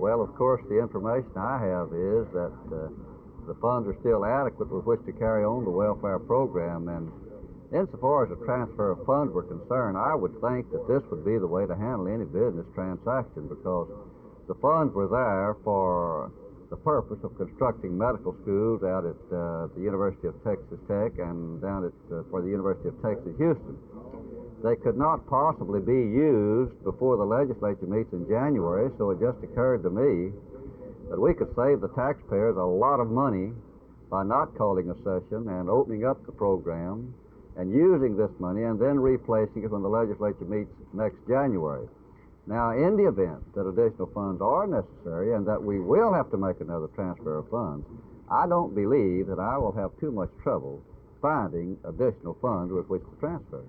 Well, of course, the information I have is that the funds are still adequate with which to carry on the welfare program. And insofar as the transfer of funds were concerned, I would think that this would be the way to handle any business transaction, because the funds were there for the purpose of constructing medical schools out at the University of Texas Tech and down at for the University of Texas Houston. They could not possibly be used before the legislature meets in January, so it just occurred to me that we could save the taxpayers a lot of money by not calling a session and opening up the program and using this money and then replacing it when the legislature meets next January. Now, in the event that additional funds are necessary and that we will have to make another transfer of funds, I don't believe that I will have too much trouble finding additional funds with which to transfer.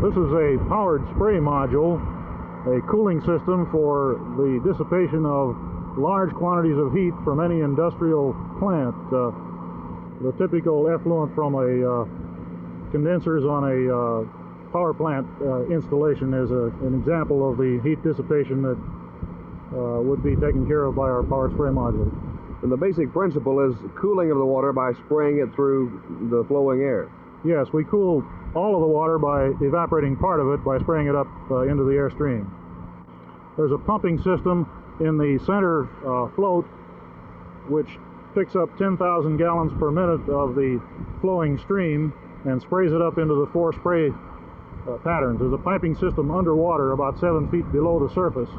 This is a powered spray module, a cooling system for the dissipation of large quantities of heat from any industrial plant. The typical effluent from a condensers on a power plant installation is an example of the heat dissipation that would be taken care of by our powered spray module. And the basic principle is cooling of the water by spraying it through the flowing air. Yes, we cool all of the water by evaporating part of it by spraying it up into the airstream. There's a pumping system in the center float which picks up 10,000 gallons per minute of the flowing stream and sprays it up into the 4 spray patterns. There's a piping system underwater about 7 feet below the surface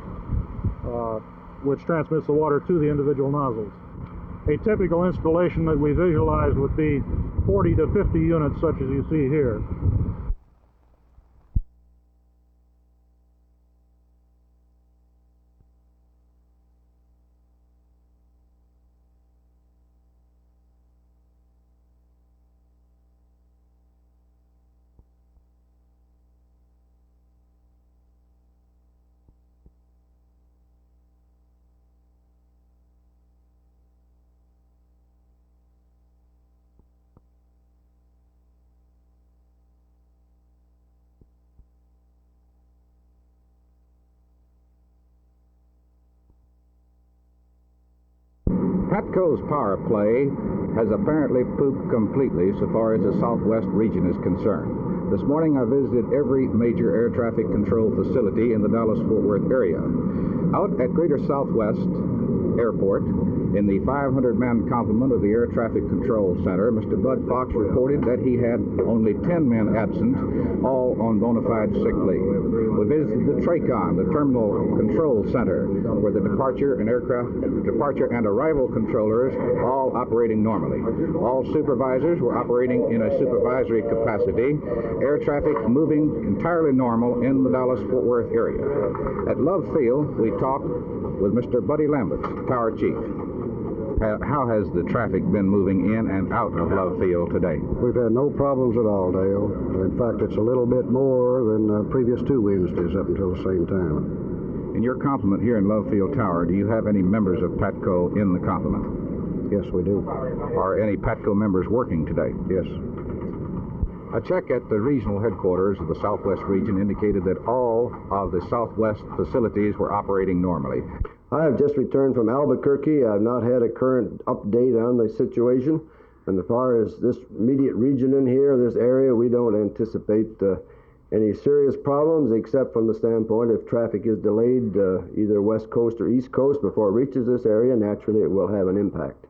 which transmits the water to the individual nozzles. A typical installation that we visualized would be 40 to 50 units such as you see here. Patco's power play has apparently pooped completely so far as the southwest region is concerned. This morning I visited every major air traffic control facility in the Dallas-Fort Worth area. Out at Greater Southwest Airport, in the 500-man complement of the Air Traffic Control Center, Mr. Bud Fox reported that he had only 10 men absent, all on bona fide sick leave. We visited the TRACON, the Terminal Control Center, where the departure and arrival controllers all operating normally. All supervisors were operating in a supervisory capacity. Air traffic moving entirely normal in the Dallas-Fort Worth area. At Love Field, we talked with Mr. Buddy Lambert, Tower Chief. How has the traffic been moving in and out of Love Field today? We've had no problems at all, Dale. In fact, it's a little bit more than the previous 2 Wednesdays up until the same time. In your complement here in Love Field Tower, do you have any members of PATCO in the complement? Yes, we do. Are any PATCO members working today? Yes. A check at the regional headquarters of the Southwest region indicated that all of the Southwest facilities were operating normally. I have just returned from Albuquerque. I've not had a current update on the situation. And as far as this immediate region in here, this area, we don't anticipate any serious problems except from the standpoint if traffic is delayed either west coast or east coast before it reaches this area, naturally it will have an impact.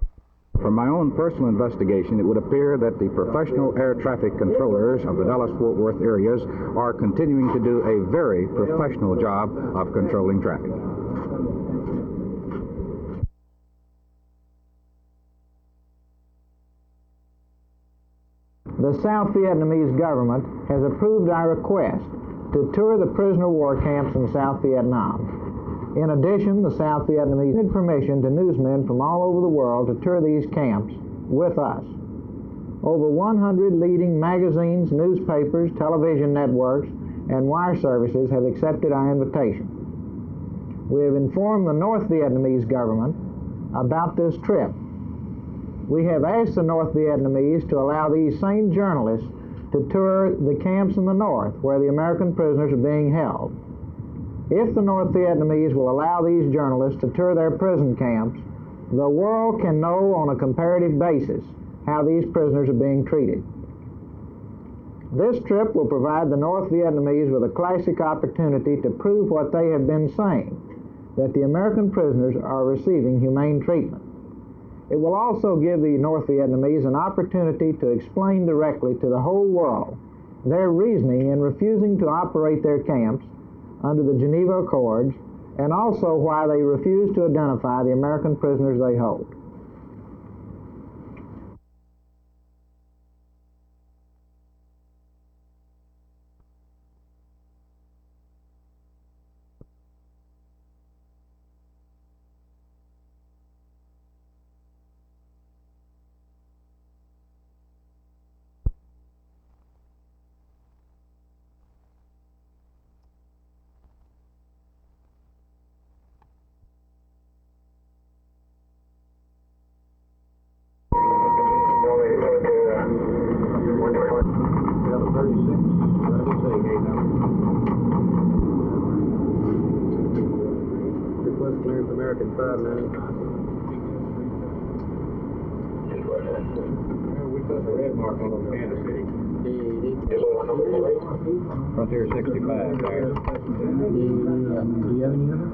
From my own personal investigation, it would appear that the professional air traffic controllers of the Dallas-Fort Worth areas are continuing to do a very professional job of controlling traffic. The South Vietnamese government has approved our request to tour the prisoner of war camps in South Vietnam. In addition, the South Vietnamese had permission to newsmen from all over the world to tour these camps with us. Over 100 leading magazines, newspapers, television networks, and wire services have accepted our invitation. We have informed the North Vietnamese government about this trip. We have asked the North Vietnamese to allow these same journalists to tour the camps in the north where the American prisoners are being held. If the North Vietnamese will allow these journalists to tour their prison camps, the world can know on a comparative basis how these prisoners are being treated. This trip will provide the North Vietnamese with a classic opportunity to prove what they have been saying, that the American prisoners are receiving humane treatment. It will also give the North Vietnamese an opportunity to explain directly to the whole world their reasoning in refusing to operate their camps under the Geneva Accords, and also why they refuse to identify the American prisoners they hold. Request clearance American 59. We put the red mark on Kansas City. Frontier 65 there. Do you have any other?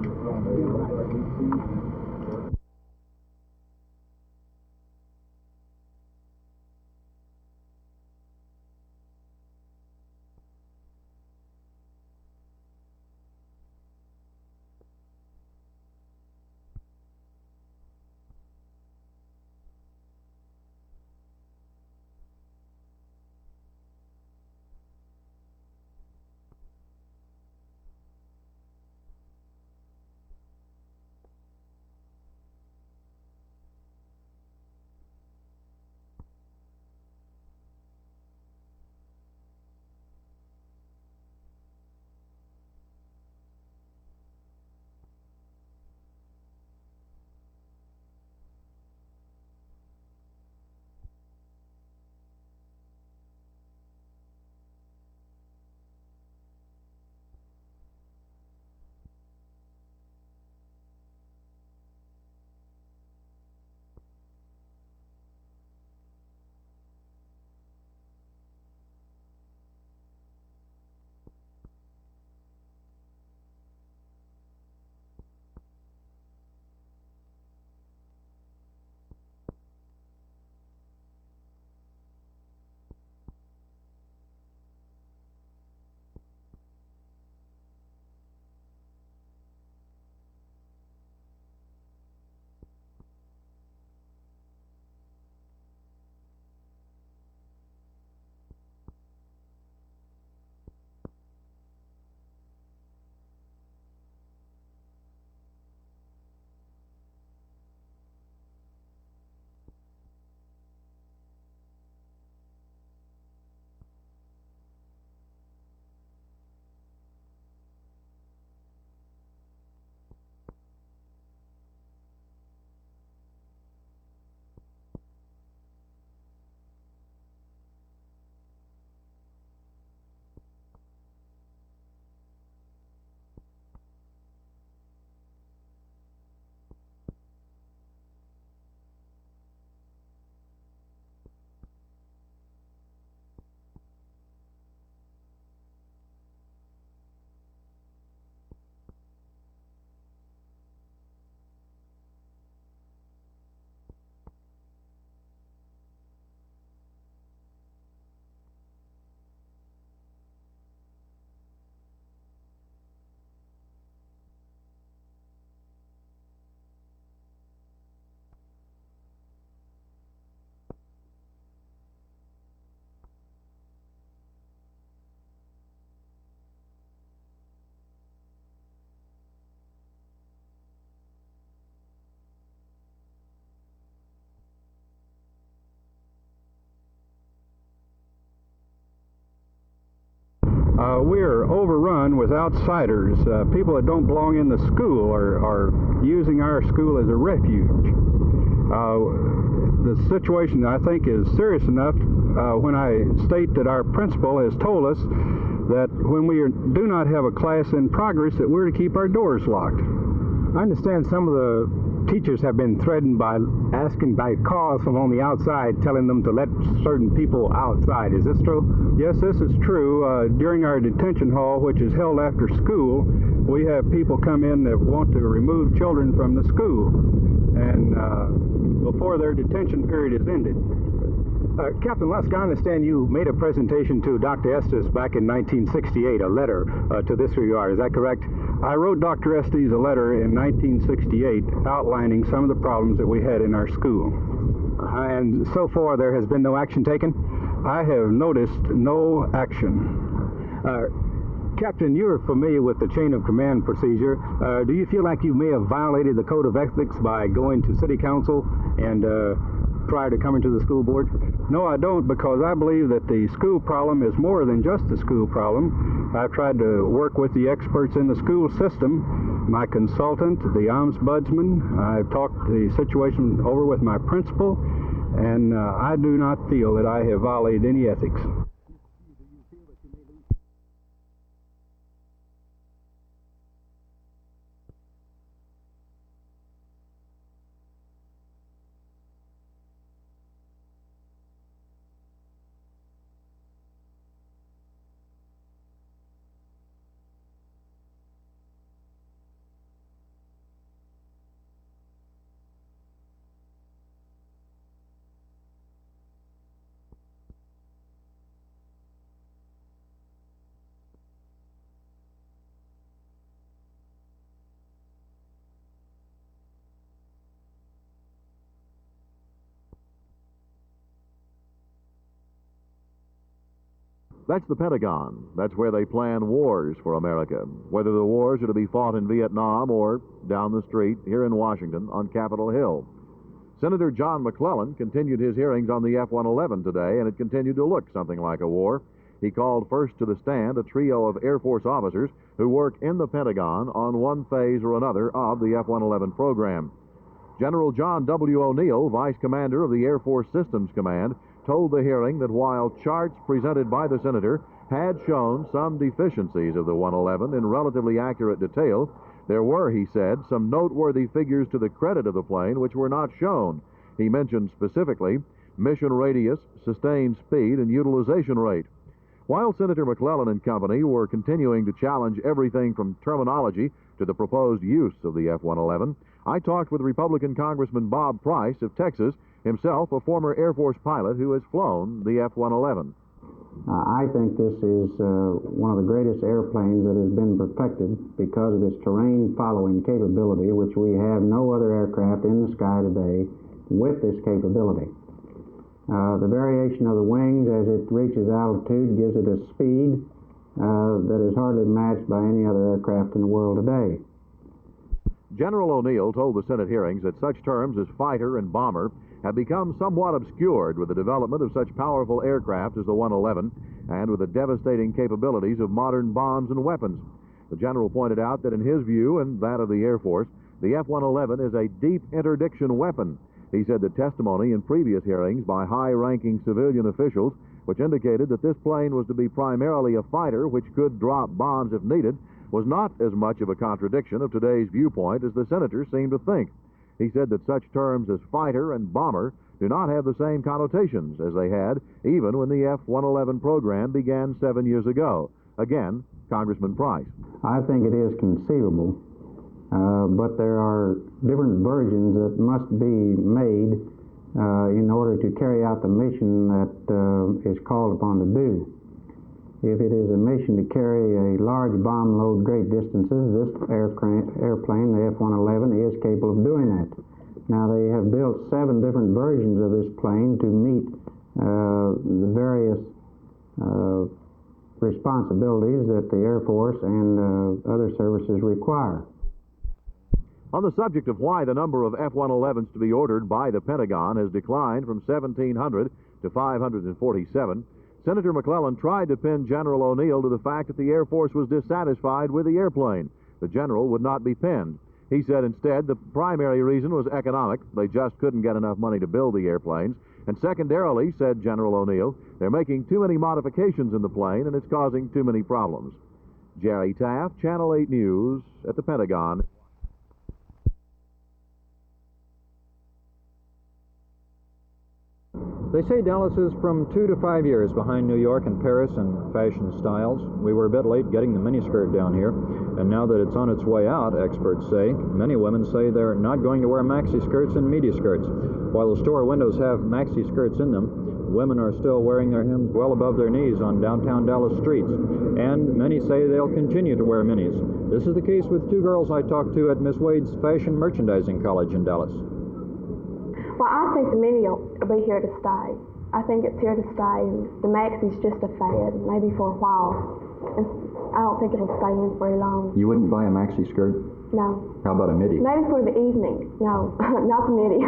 We're overrun with outsiders. People that don't belong in the school are using our school as a refuge. The situation, I think, is serious enough when I state that our principal has told us that when we do not have a class in progress, that we're to keep our doors locked. I understand some of the teachers have been threatened by calls from on the outside telling them to let certain people outside. Is this true? Yes, this is true. During our detention hall, which is held after school, we have people come in that want to remove children from the school, and before their detention period is ended. Captain Lusk, I understand you made a presentation to Dr. Estes back in 1968, a letter to this regard. Is that correct? I wrote Dr. Estes a letter in 1968 outlining some of the problems that we had in our school. And so far there has been no action taken? I have noticed no action. Captain, you're familiar with the chain of command procedure. Do you feel like you may have violated the code of ethics by going to city council and prior to coming to the school board? No, I don't, because I believe that the school problem is more than just the school problem. I've tried to work with the experts in the school system, my consultant, the ombudsman. I've talked the situation over with my principal, and I do not feel that I have violated any ethics. That's the Pentagon. That's where they plan wars for America, whether the wars are to be fought in Vietnam or down the street here in Washington on Capitol Hill. Senator John McClellan continued his hearings on the F-111 today, and it continued to look something like a war. He called first to the stand a trio of Air Force officers who work in the Pentagon on one phase or another of the F-111 program. General John W. O'Neill, Vice Commander of the Air Force Systems Command, told the hearing that while charts presented by the senator had shown some deficiencies of the 111 in relatively accurate detail, there were, he said, some noteworthy figures to the credit of the plane which were not shown. He mentioned specifically mission radius, sustained speed, and utilization rate. While Senator McClellan and company were continuing to challenge everything from terminology to the proposed use of the F-111, I talked with Republican Congressman Bob Price of Texas, himself a former Air Force pilot who has flown the F-111. I think this is one of the greatest airplanes that has been perfected because of its terrain-following capability, which we have no other aircraft in the sky today with this capability. The variation of the wings as it reaches altitude gives it a speed that is hardly matched by any other aircraft in the world today. General O'Neill told the Senate hearings that such terms as fighter and bomber have become somewhat obscured with the development of such powerful aircraft as the 111 and with the devastating capabilities of modern bombs and weapons. The general pointed out that in his view and that of the Air Force, the F-111 is a deep interdiction weapon. He said that testimony in previous hearings by high-ranking civilian officials, which indicated that this plane was to be primarily a fighter which could drop bombs if needed, was not as much of a contradiction of today's viewpoint as the senators seem to think. He said that such terms as fighter and bomber do not have the same connotations as they had even when the F-111 program began 7 years ago. Again, Congressman Price. I think it is conceivable, but there are different versions that must be made in order to carry out the mission that is called upon to do. If it is a mission to carry a large bomb load great distances, this airplane, the F-111, is capable of doing that. Now, they have built 7 different versions of this plane to meet the various responsibilities that the Air Force and other services require. On the subject of why the number of F-111s to be ordered by the Pentagon has declined from 1,700 to 547, Senator McClellan tried to pin General O'Neill to the fact that the Air Force was dissatisfied with the airplane. The general would not be pinned. He said instead the primary reason was economic. They just couldn't get enough money to build the airplanes. And secondarily, said General O'Neill, they're making too many modifications in the plane and it's causing too many problems. Jerry Taft, Channel 8 News, at the Pentagon. They say Dallas is from 2 to 5 years behind New York and Paris in fashion styles. We were a bit late getting the miniskirt down here, and now that it's on its way out, experts say, many women say they're not going to wear maxi skirts and midi skirts. While the store windows have maxi skirts in them, women are still wearing their hems well above their knees on downtown Dallas streets, and many say they'll continue to wear minis. This is the case with two girls I talked to at Miss Wade's Fashion Merchandising College in Dallas. Well, I think the mini will be here to stay. I think it's here to stay, and the maxi's just a fad, maybe for a while. I don't think it'll stay in very long. You wouldn't buy a maxi skirt? No. How about a midi? Maybe for the evening. No, not the midi.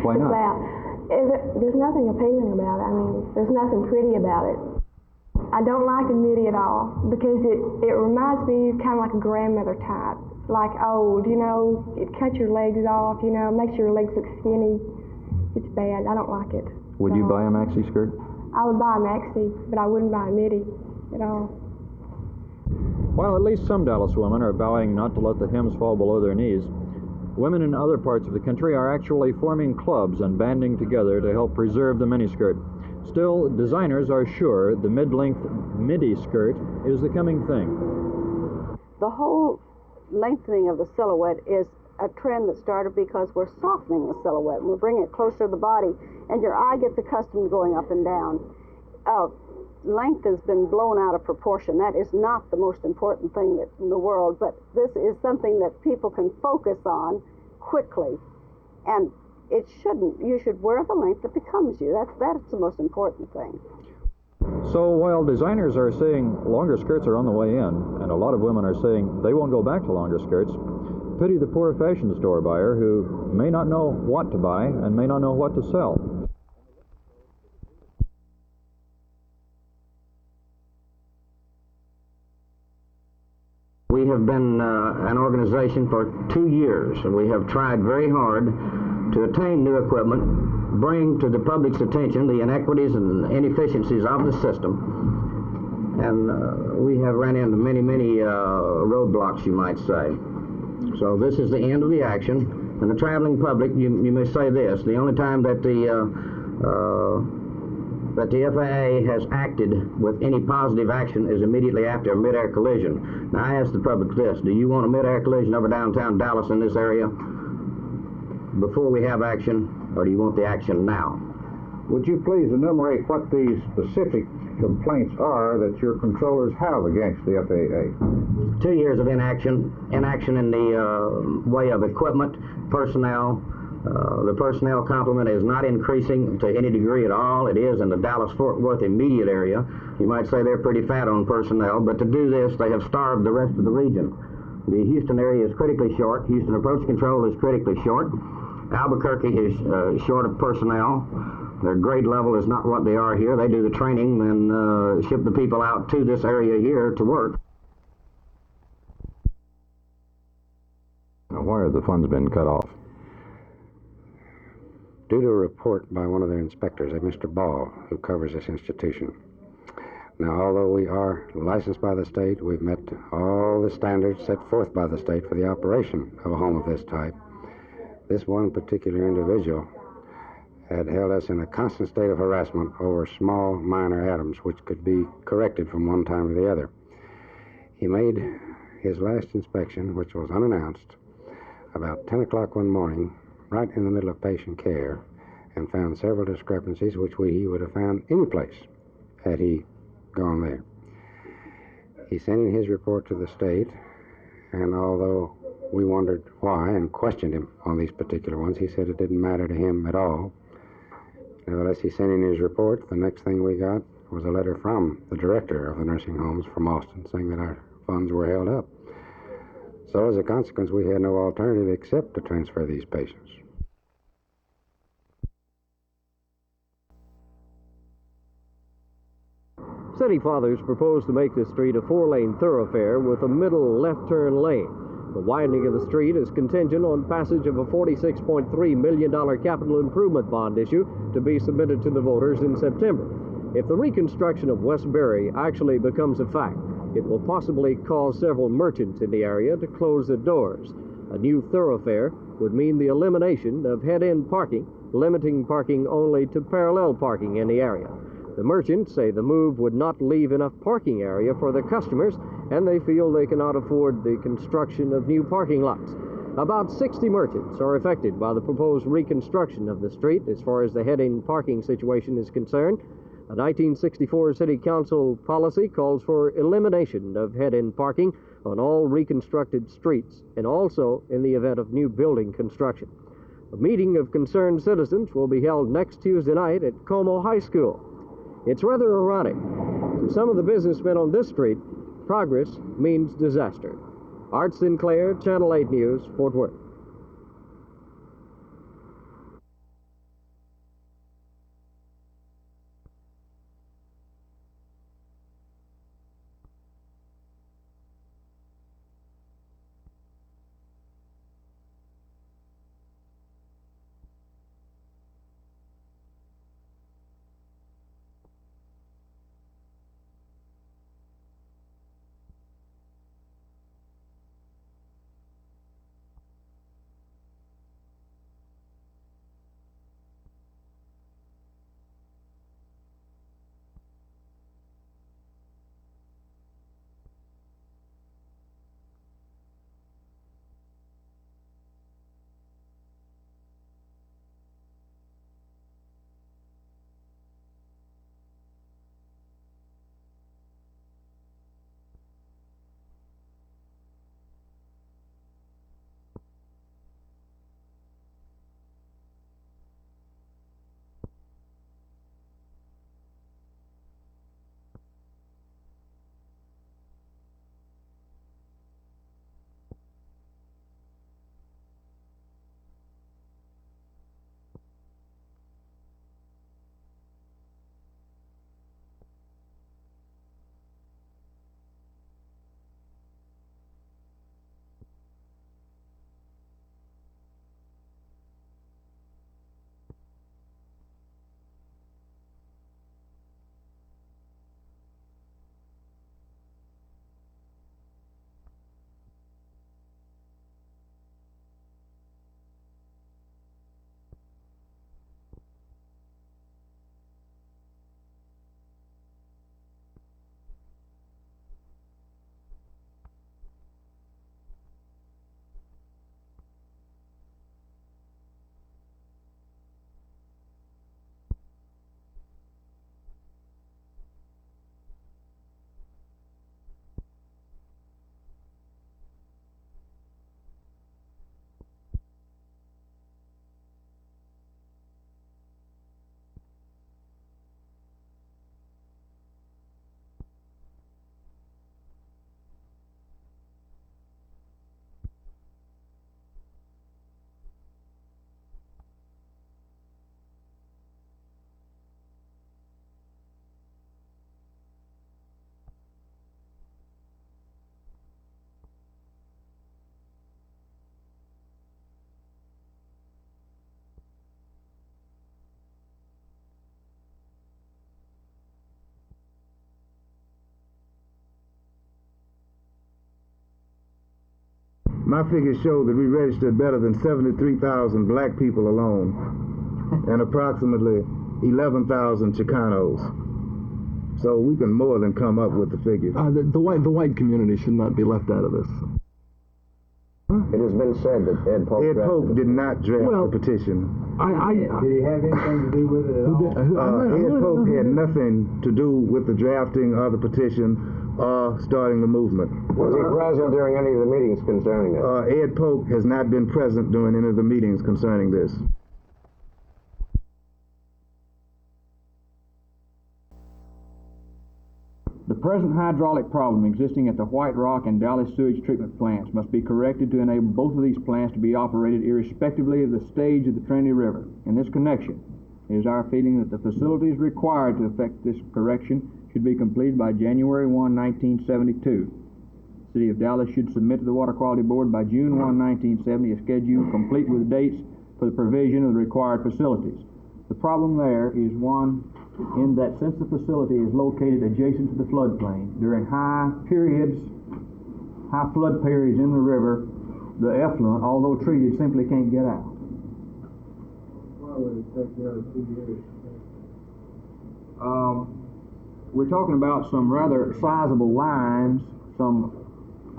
Why not? There's nothing appealing about it. I mean, there's nothing pretty about it. I don't like the midi at all because it reminds me kind of like a grandmother type, like old, you know. It cuts your legs off, you know, makes your legs look skinny. It's bad. I don't like it. Would you buy a maxi skirt? I would buy a maxi, but I wouldn't buy a midi at all. While at least some Dallas women are vowing not to let the hems fall below their knees, women in other parts of the country are actually forming clubs and banding together to help preserve the miniskirt. Still, designers are sure the mid-length midi skirt is the coming thing. The whole lengthening of the silhouette is a trend that started because we're softening the silhouette and we're bringing it closer to the body, and your eye gets accustomed to going up and down. Length has been blown out of proportion. That is not the most important thing in the world, but this is something that people can focus on quickly, and it shouldn't. You should wear the length that becomes you. That's the most important thing. So while designers are saying longer skirts are on the way in, and a lot of women are saying they won't go back to longer skirts, pity the poor fashion store buyer who may not know what to buy and may not know what to sell. We have been an organization for 2 years, and we have tried very hard to attain new equipment, bring to the public's attention the inequities and inefficiencies of the system, and we have run into many roadblocks, you might say. So this is the end of the action, and the traveling public, you may say this, the only time that the FAA has acted with any positive action is immediately after a mid-air collision. Now I ask the public this, do you want a mid-air collision over downtown Dallas in this area before we have action, or do you want the action now? Would you please enumerate what the specific complaints are that your controllers have against the FAA? 2 years of inaction in the way of equipment, personnel. The personnel complement is not increasing to any degree at all. It is in the Dallas-Fort Worth immediate area. You might say they're pretty fat on personnel, but to do this, they have starved the rest of the region. The Houston area is critically short. Houston Approach Control is critically short. Albuquerque is short of personnel. Their grade level is not what they are here. They do the training and ship the people out to this area here to work. Now, why have the funds been cut off? Due to a report by one of their inspectors, a Mr. Ball, who covers this institution. Now, although we are licensed by the state, we've met all the standards set forth by the state for the operation of a home of this type. This one particular individual had held us in a constant state of harassment over small, minor items which could be corrected from one time to the other. He made his last inspection, which was unannounced, about 10 o'clock one morning, right in the middle of patient care, and found several discrepancies which he would have found any place had he gone there. He sent in his report to the state, and although we wondered why and questioned him on these particular ones, he said it didn't matter to him at all. Nevertheless, he sent in his report. The next thing we got was a letter from the director of the nursing homes from Austin saying that our funds were held up. So as a consequence, we had no alternative except to transfer these patients. City Fathers propose to make this street a 4-lane thoroughfare with a middle left turn lane. The widening of the street is contingent on passage of a $46.3 million capital improvement bond issue to be submitted to the voters in September. If the reconstruction of Westbury actually becomes a fact, it will possibly cause several merchants in the area to close their doors. A new thoroughfare would mean the elimination of head-end parking, limiting parking only to parallel parking in the area. The merchants say the move would not leave enough parking area for their customers, and they feel they cannot afford the construction of new parking lots. About 60 merchants are affected by the proposed reconstruction of the street as far as the head-end parking situation is concerned. A 1964 City Council policy calls for elimination of head-end parking on all reconstructed streets and also in the event of new building construction. A meeting of concerned citizens will be held next Tuesday night at Como High School. It's rather ironic. To some of the businessmen on this street, progress means disaster. Art Sinclair, Channel 8 News, Fort Worth. My figures show that we registered better than 73,000 black people alone and approximately 11,000 Chicanos. So we can more than come up with the figure. The white community should not be left out of this. It has been said that Ed Polk did not draft the petition. Did he have anything to do with it at all? Ed Polk had nothing to do with the drafting of the petition or starting the movement. Was he present during any of the meetings concerning it? Ed Polk has not been present during any of the meetings concerning this. The present hydraulic problem existing at the White Rock and Dallas sewage treatment plants must be corrected to enable both of these plants to be operated irrespectively of the stage of the Trinity River. In this connection, It is our feeling that the facilities required to effect this correction should be completed by January 1, 1972. The City of Dallas should submit to the Water Quality Board by June 1, 1970, a schedule complete with dates for the provision of the required facilities. The problem there is one in that since the facility is located adjacent to the floodplain, during high flood periods in the river, the effluent, although treated, simply can't get out. Why would it take the other 2 years? We're talking about some rather sizable lines, some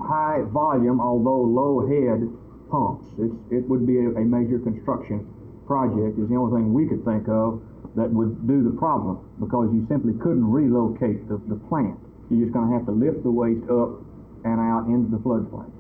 high volume, although low head pumps. It would be a major construction project, is the only thing we could think of that would do the problem, because you simply couldn't relocate the plant. You're just going to have to lift the waste up and out into the floodplain.